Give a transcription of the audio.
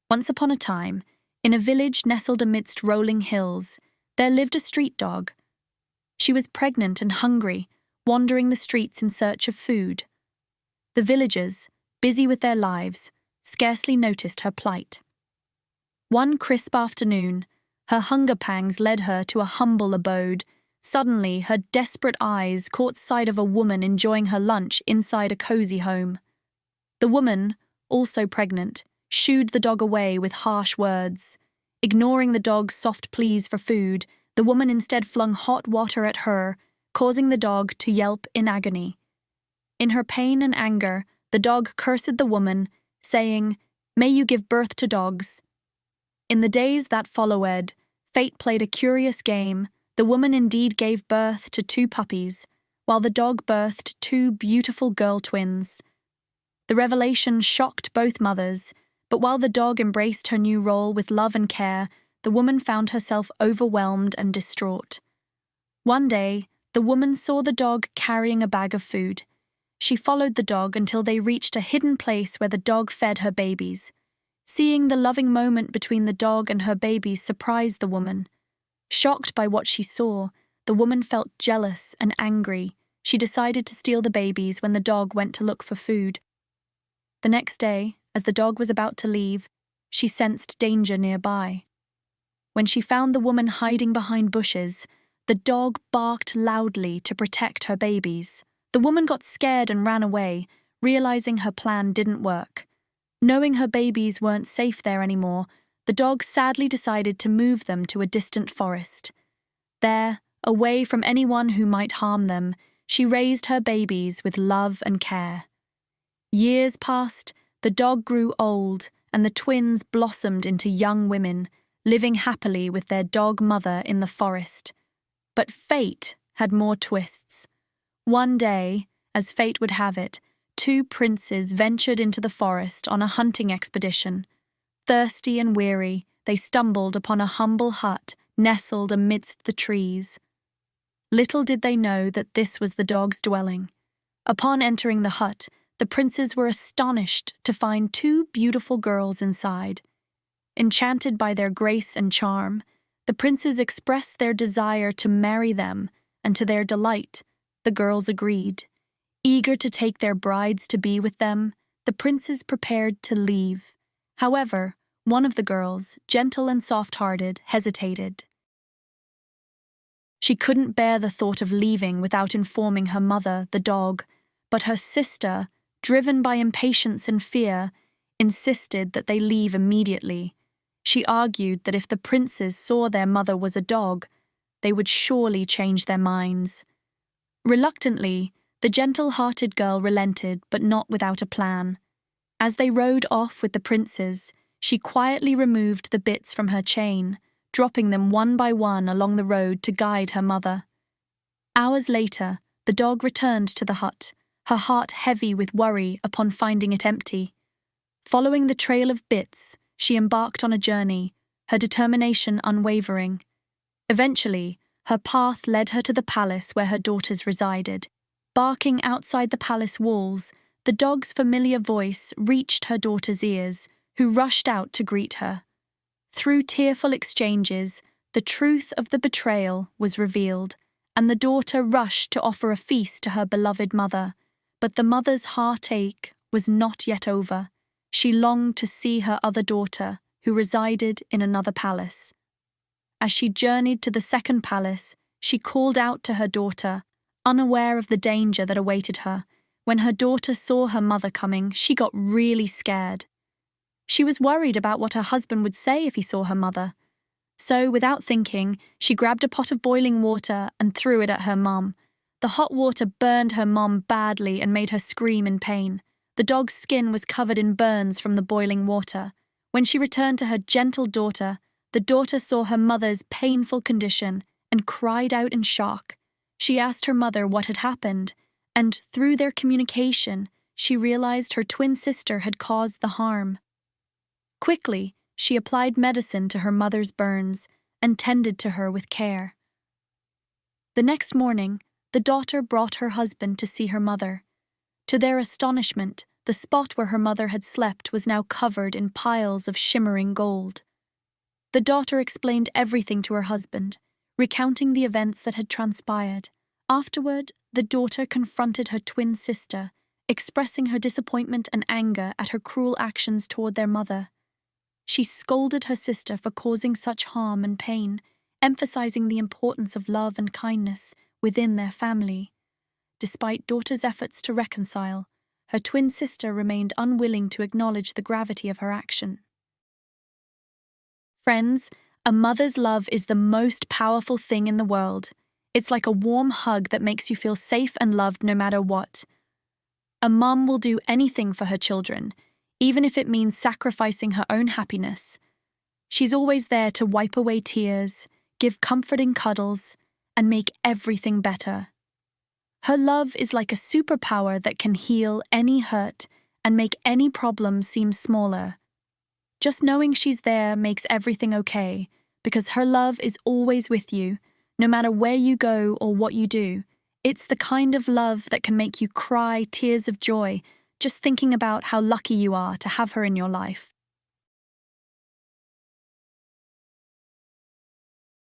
Once upon a time, in a village nestled amidst rolling hills, there lived a street dog. She was pregnant and hungry, wandering the streets in search of food. The villagers, busy with their lives, scarcely noticed her plight. One crisp afternoon, her hunger pangs led her to a humble abode. Suddenly, her desperate eyes caught sight of a woman enjoying her lunch inside a cozy home. The woman, also pregnant, shooed the dog away with harsh words. Ignoring the dog's soft pleas for food, the woman instead flung hot water at her, causing the dog to yelp in agony. In her pain and anger, the dog cursed the woman, saying, "May you give birth to dogs." In the days that followed, fate played a curious game. The woman indeed gave birth to 2 puppies, while the dog birthed 2 beautiful girl twins. The revelation shocked both mothers, but while the dog embraced her new role with love and care, the woman found herself overwhelmed and distraught. One day, the woman saw the dog carrying a bag of food. She followed the dog until they reached a hidden place where the dog fed her babies. Seeing the loving moment between the dog and her babies surprised the woman. Shocked by what she saw, the woman felt jealous and angry. She decided to steal the babies when the dog went to look for food. The next day, as the dog was about to leave, she sensed danger nearby. When she found the woman hiding behind bushes, the dog barked loudly to protect her babies. The woman got scared and ran away, realizing her plan didn't work. Knowing her babies weren't safe there anymore, the dog sadly decided to move them to a distant forest. There, away from anyone who might harm them, she raised her babies with love and care. Years passed, the dog grew old, and the twins blossomed into young women, living happily with their dog mother in the forest. But fate had more twists. One day, as fate would have it, 2 princes ventured into the forest on a hunting expedition. Thirsty and weary, they stumbled upon a humble hut nestled amidst the trees. Little did they know that this was the dog's dwelling. Upon entering the hut, the princes were astonished to find 2 beautiful girls inside. Enchanted by their grace and charm, the princes expressed their desire to marry them, and to their delight, the girls agreed. Eager to take their brides to be with them, the princes prepared to leave. However, one of the girls, gentle and soft-hearted, hesitated. She couldn't bear the thought of leaving without informing her mother, the dog, but her sister, driven by impatience and fear, insisted that they leave immediately. She argued that if the princes saw their mother was a dog, they would surely change their minds. Reluctantly, the gentle-hearted girl relented, but not without a plan. As they rode off with the princes, she quietly removed the bits from her chain, dropping them one by one along the road to guide her mother. Hours later, the dog returned to the hut, her heart heavy with worry upon finding it empty. Following the trail of bits, she embarked on a journey, her determination unwavering. Eventually, her path led her to the palace where her daughters resided. Barking outside the palace walls, the dog's familiar voice reached her daughter's ears, who rushed out to greet her. Through tearful exchanges, the truth of the betrayal was revealed, and the daughter rushed to offer a feast to her beloved mother. But the mother's heartache was not yet over. She longed to see her other daughter, who resided in another palace. As she journeyed to the second palace, she called out to her daughter, unaware of the danger that awaited her. When her daughter saw her mother coming, she got really scared. She was worried about what her husband would say if he saw her mother. So, without thinking, she grabbed a pot of boiling water and threw it at her mom. The hot water burned her mom badly and made her scream in pain. The dog's skin was covered in burns from the boiling water. When she returned to her gentle daughter, the daughter saw her mother's painful condition and cried out in shock. She asked her mother what had happened, and through their communication, she realized her twin sister had caused the harm. Quickly, she applied medicine to her mother's burns and tended to her with care. The next morning, the daughter brought her husband to see her mother. To their astonishment, The spot where her mother had slept was now covered in piles of shimmering gold. The daughter explained everything to her husband, recounting the events that had transpired. Afterward, the daughter confronted her twin sister, expressing her disappointment and anger at her cruel actions toward their mother. She scolded her sister for causing such harm and pain, emphasizing the importance of love and kindness within their family. Despite daughter's efforts to reconcile, her twin sister remained unwilling to acknowledge the gravity of her action. Friends, a mother's love is the most powerful thing in the world. It's like a warm hug that makes you feel safe and loved no matter what. A mum will do anything for her children, even if it means sacrificing her own happiness. She's always there to wipe away tears, give comforting cuddles, and make everything better. Her love is like a superpower that can heal any hurt and make any problem seem smaller. Just knowing she's there makes everything okay, because her love is always with you, no matter where you go or what you do. It's the kind of love that can make you cry tears of joy just thinking about how lucky you are to have her in your life.